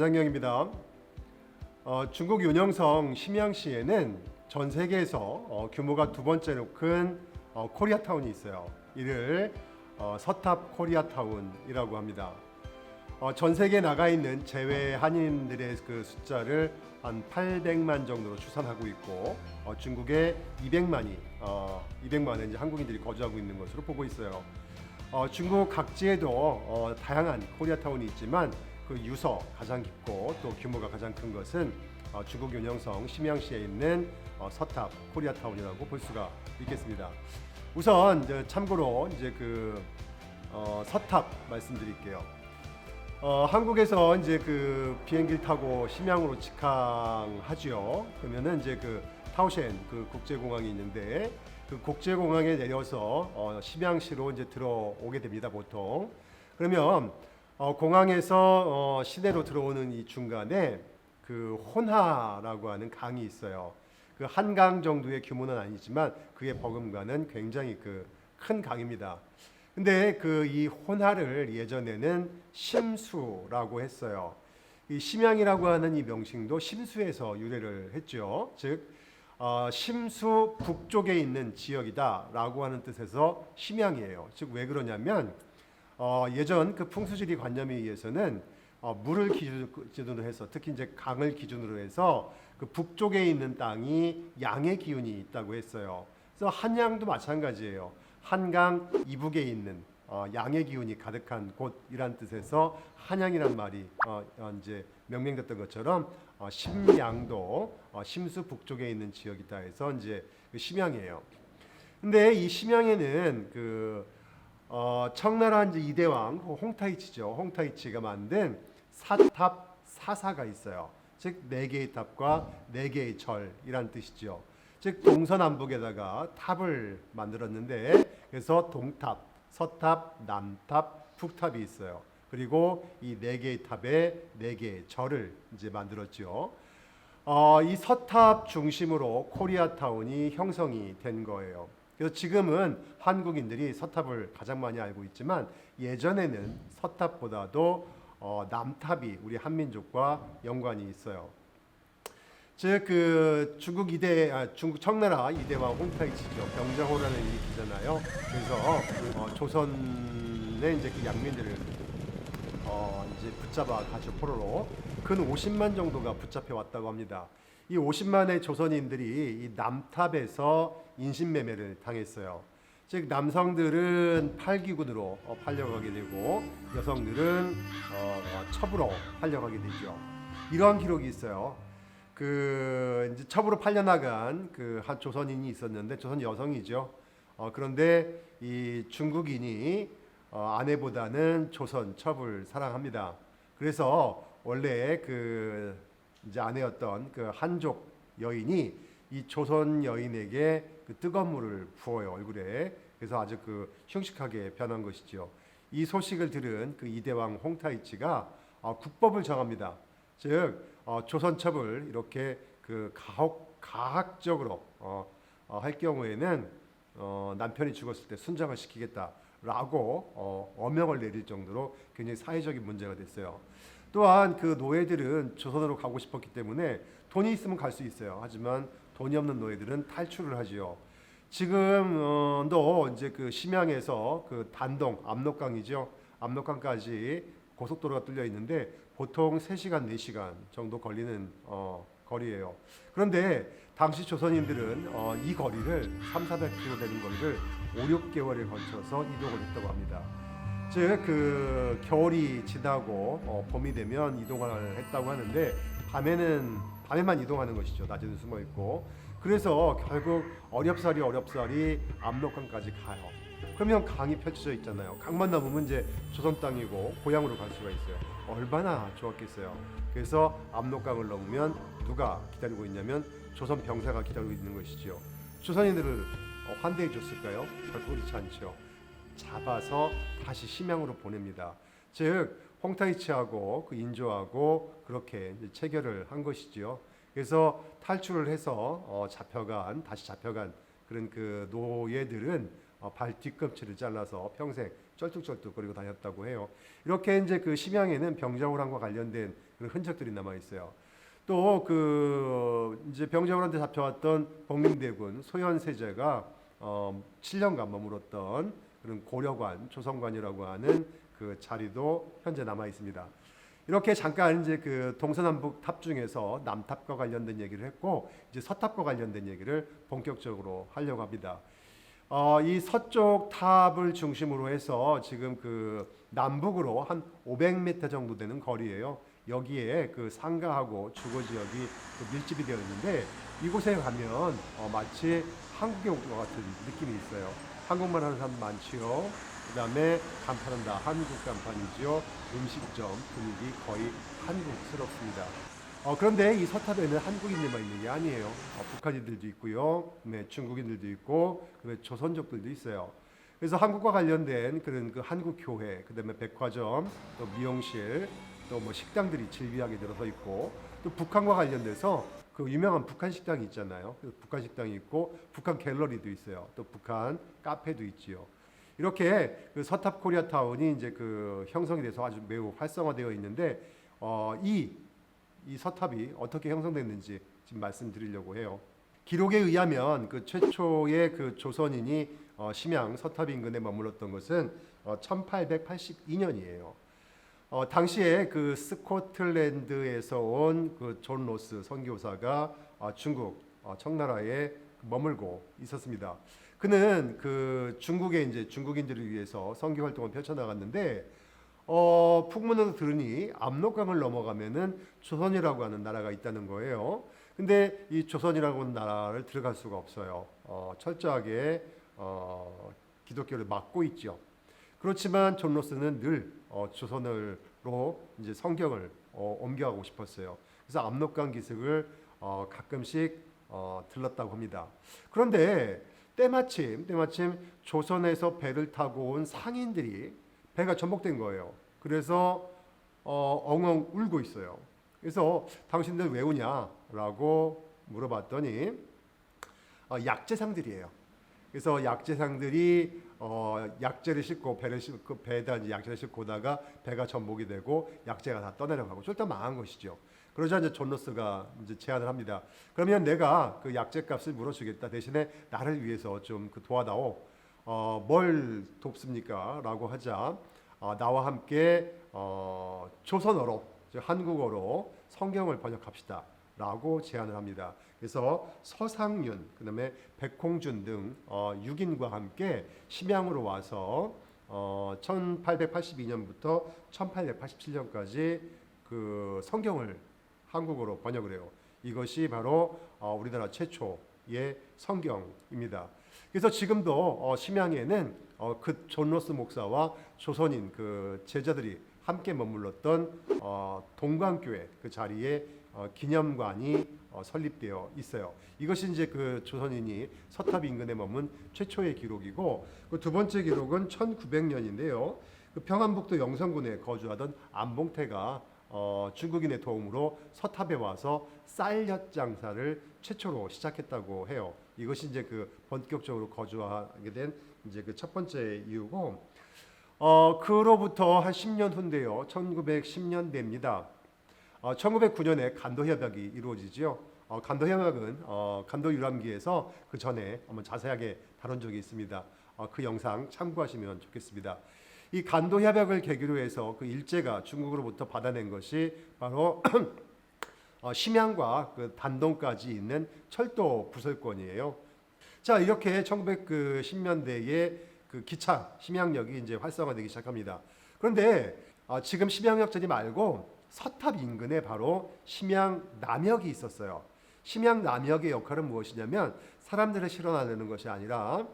이상영입니다. 중국 윤영성 심양시에는 전 세계에서 규모가 두 번째로 큰 코리아타운이 있어요. 이를 서탑 코리아타운이라고 합니다. 전 세계에 나가 있는 재외 한인들의 그 숫자를 한 800만 정도로 추산하고 있고 중국에 200만에 이제 한국인들이 거주하고 있는 것으로 보고 있어요. 중국 각지에도 다양한 코리아타운이 있지만 그 유서 가장 깊고 또 규모가 가장 큰 것은 중국 윤영성 심양시에 있는 서탑 코리아타운이라고 볼 수가 있겠습니다. 우선 참고로 이제 그 서탑 말씀드릴게요. 한국에서 이제 그 비행기를 타고 심양으로 직항하죠. 그러면은 이제 그 타오셴 그 국제공항이 있는데 그 국제공항에 내려서 심양시로 이제 들어오게 됩니다, 보통. 그러면 공항에서 시내로 들어오는 이 중간에 그 혼하라고 하는 강이 있어요. 그 한강 정도의 규모는 아니지만 그게 버금가는 굉장히 그 큰 강입니다. 근데 그 이 혼하를 예전에는 심수라고 했어요. 이 심양이라고 하는 이 명칭도 심수에서 유래를 했죠. 즉 심수 북쪽에 있는 지역이다라고 하는 뜻에서 심양이에요. 즉 왜 그러냐면 예전 그 풍수지리 관념에 의해서는 물을 기준으로 해서 특히 이제 강을 기준으로 해서 그 북쪽에 있는 땅이 양의 기운이 있다고 했어요. 그래서 한양도 마찬가지예요. 한강 이북에 있는 양의 기운이 가득한 곳이란 뜻에서 한양이란 말이 이제 명명됐던 것처럼 심양도 심수 북쪽에 있는 지역이다 해서 이제 그 심양이에요. 근데 이 심양에는 그 청나라 이제 이대왕 홍타이치죠. 홍타이치가 만든 사탑 사사가 있어요. 즉 네 개의 탑과 네 개의 절이란 뜻이죠. 즉 동서남북에다가 탑을 만들었는데 그래서 동탑, 서탑, 남탑, 북탑이 있어요. 그리고 이 네 개의 탑에 네 개의 절을 이제 만들었죠. 이 서탑 중심으로 코리아타운이 형성이 된 거예요. 그래서 지금은 한국인들이 서탑을 가장 많이 알고 있지만 예전에는 서탑보다도 남탑이 우리 한민족과 연관이 있어요. 즉 그 중국 청나라 이대왕 홍타이치죠. 병자호란을 일으키잖아요. 그래서 조선의 이제 그 양민들을 이제 붙잡아 가지고 포로로 근 50만 정도가 붙잡혀 왔다고 합니다. 이 50만의 조선인들이 이 남탑에서 인신매매를 당했어요. 즉 남성들은 팔기군으로 팔려가게 되고 여성들은 첩으로 팔려가게 되죠. 이러한 기록이 있어요. 그 이제 첩으로 팔려나간 그 한 조선인이 있었는데 조선 여성이죠. 그런데 이 중국인이 아내보다는 조선 첩을 사랑합니다. 그래서 원래 그 이제 아내였던 그 한족 여인이 이 조선 여인에게 그 뜨거운 물을 부어요, 얼굴에. 그래서 아주 그 흉측하게 변한 것이죠. 이 소식을 들은 그 이대왕 홍타이치가 국법을 정합니다. 즉 조선 첩을 이렇게 그 가학적으로 할 경우에는 남편이 죽었을 때 순장을 시키겠다라고 어명을 내릴 정도로 굉장히 사회적인 문제가 됐어요. 또한 그 노예들은 조선으로 가고 싶었기 때문에 돈이 있으면 갈 수 있어요. 하지만 돈이 없는 노예들은 탈출을 하지요. 지금도 이제 그 심양에서 그 단동 압록강이죠. 압록강까지 고속도로가 뚫려 있는데 보통 3시간, 4시간 정도 걸리는 거리예요. 그런데 당시 조선인들은 이 거리를 300-400km 되는 거리를 5-6개월에 걸쳐서 이동을 했다고 합니다. 즉 그 겨울이 지나고 봄이 되면 이동을 했다고 하는데 밤에만 이동하는 것이죠. 낮에는 숨어 있고. 그래서 결국 어렵사리 압록강까지 가요. 그러면 강이 펼쳐져 있잖아요. 강만 넘으면 이제 조선 땅이고 고향으로 갈 수가 있어요. 얼마나 좋았겠어요. 그래서 압록강을 넘으면 누가 기다리고 있냐면 조선 병사가 기다리고 있는 것이죠. 조선인들을 환대해 줬을까요? 결코 그렇지 않죠. 잡아서 다시 심양으로 보냅니다. 즉 홍타이치하고 그 인조하고 그렇게 이제 체결을 한 것이지요. 그래서 탈출을 해서 다시 잡혀간 그런 그 노예들은 발 뒤꿈치를 잘라서 평생 쩔뚝쩔뚝거리고 다녔다고 해요. 이렇게 이제 그 심양에는 병자호란과 관련된 그런 흔적들이 남아 있어요. 또 그 이제 병자호란때 잡혀왔던 복림대군 소현세제가 7년간 머물었던 그런 고려관, 조선관이라고 하는 그 자리도 현재 남아 있습니다. 이렇게 잠깐 이제 그 동서남북 탑 중에서 남탑과 관련된 얘기를 했고 이제 서탑과 관련된 얘기를 본격적으로 하려고 합니다. 이 서쪽 탑을 중심으로 해서 지금 그 남북으로 한 500m 정도 되는 거리예요. 여기에 그 상가하고 주거 지역이 밀집이 되어 있는데 이곳에 가면 마치 한국에 온 것 같은 느낌이 있어요. 한국말 하는 사람 많지요. 그 다음에 간판은 다 한국 간판이지요. 음식점 분위기 거의 한국스럽습니다. 그런데 이 서탑에는 한국인들만 있는 게 아니에요. 북한인들도 있고요. 중국인들도 있고 조선족들도 있어요. 그래서 한국과 관련된 그런 그 한국 교회, 그다음에 백화점, 또 미용실, 또 뭐 식당들이 질비하게 들어서 있고 또 북한과 관련돼서 그 유명한 북한 식당이 있잖아요. 북한 식당이 있고 북한 갤러리도 있어요. 또 북한 카페도 있지요. 이렇게 그 서탑 코리아타운이 이제 그 형성이 돼서 아주 매우 활성화되어 있는데 이 서탑이 어떻게 형성됐는지 지금 말씀드리려고 해요. 기록에 의하면 그 최초의 그 조선인이 심양 서탑 인근에 머물렀던 것은 1882년이에요. 당시에 그 스코틀랜드에서 온 그 존 로스 선교사가 중국 청나라에 머물고 있었습니다. 그는 그 중국에 이제 중국인들을 위해서 선교 활동을 펼쳐 나갔는데 풍문으로 들으니 압록강을 넘어가면은 조선이라고 하는 나라가 있다는 거예요. 근데 이 조선이라고 하는 나라를 들어갈 수가 없어요. 철저하게 기독교를 막고 있죠. 그렇지만 존 로스는 늘 조선으로 이제 성경을 옮겨가고 싶었어요. 그래서 압록강 기슭을 가끔씩 들렀다고 합니다. 그런데 때마침 조선에서 배를 타고 온 상인들이 배가 전복된 거예요. 그래서 엉엉 울고 있어요. 그래서 당신들 왜 우냐라고 물어봤더니 약재상들이에요. 그래서 약재상들이 약재를 싣고 배에다 이제 약재를 싣고 오다가 배가 전복이 되고 약재가 다 떠내려가고 쫄딱 망한 것이죠. 그러자 이제 존 로스가 이제 제안을 합니다. 그러면 내가 그 약재 값을 물어주겠다. 대신에 나를 위해서 좀 그 도와다오. 뭘 돕습니까? 라고 하자 나와 함께 조선어로 한국어로 성경을 번역합시다. 라고 제안을 합니다. 그래서 서상윤, 그다음에 백홍준 등 6인과 함께 심양으로 와서 1882년부터 1887년까지 그 성경을 한국어로 번역을 해요. 이것이 바로 우리나라 최초의 성경입니다. 그래서 지금도 심양에는 그 존 로스 목사와 조선인 그 제자들이 함께 머물렀던 동광교회 그 자리에 기념관이 설립되어 있어요. 이것이 이제 그 조선인이 서탑 인근에 머문 최초의 기록이고 그 두 번째 기록은 1900년인데요. 그 평안북도 영성군에 거주하던 안봉태가 중국인의 도움으로 서탑에 와서 쌀엿 장사를 최초로 시작했다고 해요. 이것이 이제 그 본격적으로 거주하게 된 이제 그 첫 번째 이유고 그로부터 한 10년 후인데요. 1910년대입니다. 1909년에 간도협약이 이루어지죠. 간도협약은 간도유람기에서 그 전에 한번 자세하게 다룬 적이 있습니다. 그 영상 참고하시면 좋겠습니다. 이 간도협약을 계기로 해서 그 일제가 중국으로부터 받아낸 것이 바로 심양과 그 단동까지 있는 철도 부설권이에요. 자, 이렇게 1910년대에 그 기차 심양역이 이제 활성화되기 시작합니다. 그런데 지금 심양역전이 말고 서탑 인근에 바로 심양남역이 있었어요. 심양남역의 역할은 무엇이냐면 사람들을 실어나르는 것이 아니라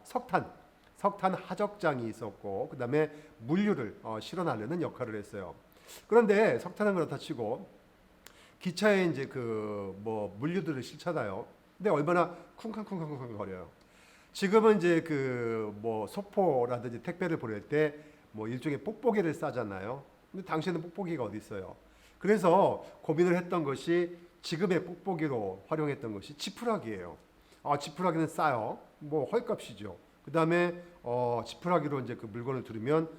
석탄 하적장이 있었고 그 다음에 물류를 실어나르는 역할을 했어요. 그런데 석탄은 그렇다 치고 기차에 이제 그 뭐 물류들을 실잖아요. 근데 얼마나 쿵쾅쿵쾅쿵쾅 거려요. 지금은 이제 그 뭐 소포라든지 택배를 보낼 때 뭐 일종의 뽁뽁이를 싸잖아요. 근데 당시에는 뽁뽁이가 어디 있어요. 그래서 고민을 했던 것이 지금의 뽁뽁이로 활용했던 것이 지푸라기예요. 지푸라기는 싸요. 뭐 헐값이죠. 그 다음에 지푸라기로 이제 그 물건을 두르면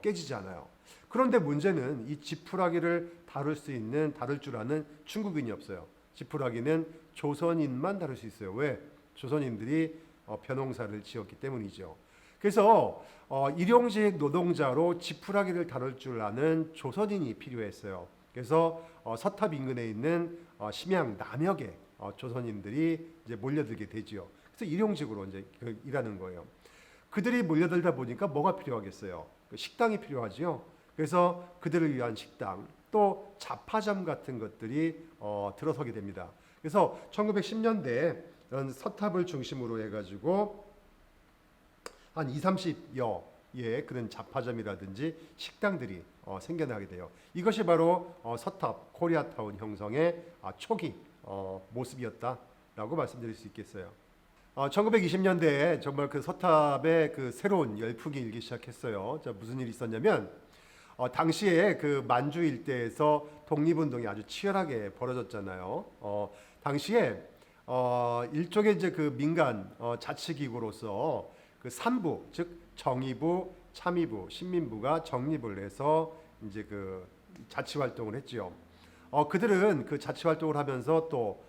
깨지지 않아요. 그런데 문제는 이 지푸라기를 다룰 줄 아는 중국인이 없어요. 지푸라기는 조선인만 다룰 수 있어요. 왜? 조선인들이 벼농사를 지었기 때문이죠. 그래서 일용직 노동자로 지푸라기를 다룰 줄 아는 조선인이 필요했어요. 그래서 서탑 인근에 있는 심양 남역에 조선인들이 이제 몰려들게 되지요. 그래서 일용직으로 이제 일하는 거예요. 그들이 몰려들다 보니까 뭐가 필요하겠어요? 식당이 필요하지요. 그래서 그들을 위한 식당, 또 잡화점 같은 것들이 들어서게 됩니다. 그래서 1910년대에 이런 서탑을 중심으로 해가지고 한 2, 30여 예, 그런 잡화점이라든지 식당들이 생겨나게 돼요. 이것이 바로 서탑 코리아타운 형성의 초기 모습이었다라고 말씀드릴 수 있겠어요. 1920년대에 정말 그 서탑에 그 새로운 열풍이 일기 시작했어요. 자, 무슨 일이 있었냐면 당시에 그 만주 일대에서 독립운동이 아주 치열하게 벌어졌잖아요. 당시에 일종의 이제 그 민간 자치기구로서 그 3부, 즉 정의부, 참의부, 신민부가 정립을 해서 이제 그 자치 활동을 했지요. 그들은 그 자치 활동을 하면서 또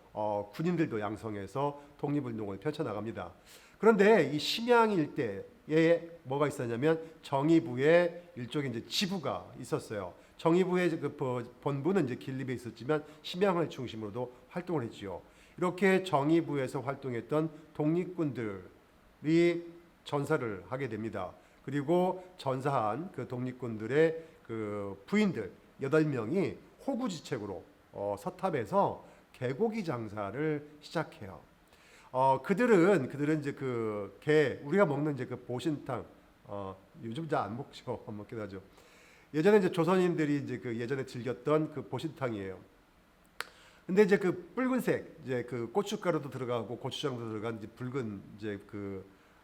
군인들도 양성해서 독립운동을 펼쳐나갑니다. 그런데 이 심양 일대에 뭐가 있었냐면 정의부의 일종의 이제 지부가 있었어요. 정의부의 그 본부는 이제 길립에 있었지만 심양을 중심으로도 활동을 했지요. 이렇게 정의부에서 활동했던 독립군들이 전사를 하게 됩니다. 그리고 전사한 그 독립군들의 그 부인들 8명이 호구지책으로 서탑에서 개고기 장사를 시작해요. 그들은 이제 그 게 우리가 먹는 이제 그 보신탕 요즘 잘 안 먹죠. 안 먹긴 하죠. 예전에 이제 조선인들이 이제 그 예전에 즐겼던 그 보신탕이에요. 근데 이제 그 붉은색 이제 그 고춧가루도 들어가고 고추장도 들어간 이제 붉은 이제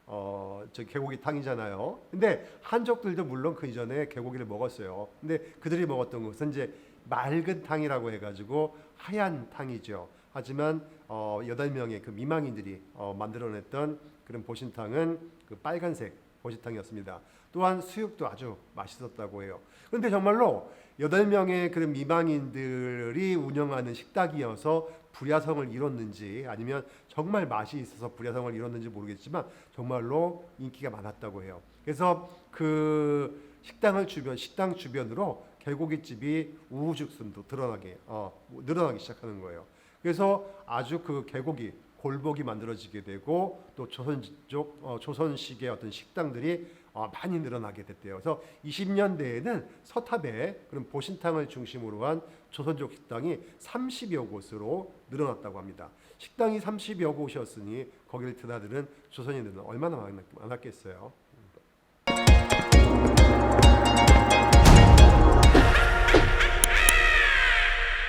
저 개고기탕이잖아요. 근데 한족들도 물론 그 이전에 개고기를 먹었어요. 근데 그들이 먹었던 것은 이제 맑은 탕이라고 해가지고 하얀 탕이죠. 하지만 8명의 그 미망인들이 만들어냈던 그런 보신탕은 그 빨간색 보신탕이었습니다. 또한 수육도 아주 맛있었다고 해요. 그런데 정말로 8명의 그런 미망인들이 운영하는 식당이어서 불야성을 이뤘는지 아니면 정말 맛이 있어서 불야성을 이뤘는지 모르겠지만 정말로 인기가 많았다고 해요. 그래서 그 식당 주변으로 개고기집이 우후죽순도 늘어나기 시작하는 거예요. 그래서 아주 그 개고기 골복이 만들어지게 되고 또 조선식의 어떤 식당들이 많이 늘어나게 됐대요. 그래서 20년대에는 서탑에 그런 보신탕을 중심으로 한 조선족 식당이 30여 곳으로 늘어났다고 합니다. 식당이 30여 곳이었으니 거기를 드나드는 조선인들은 얼마나 많았겠어요.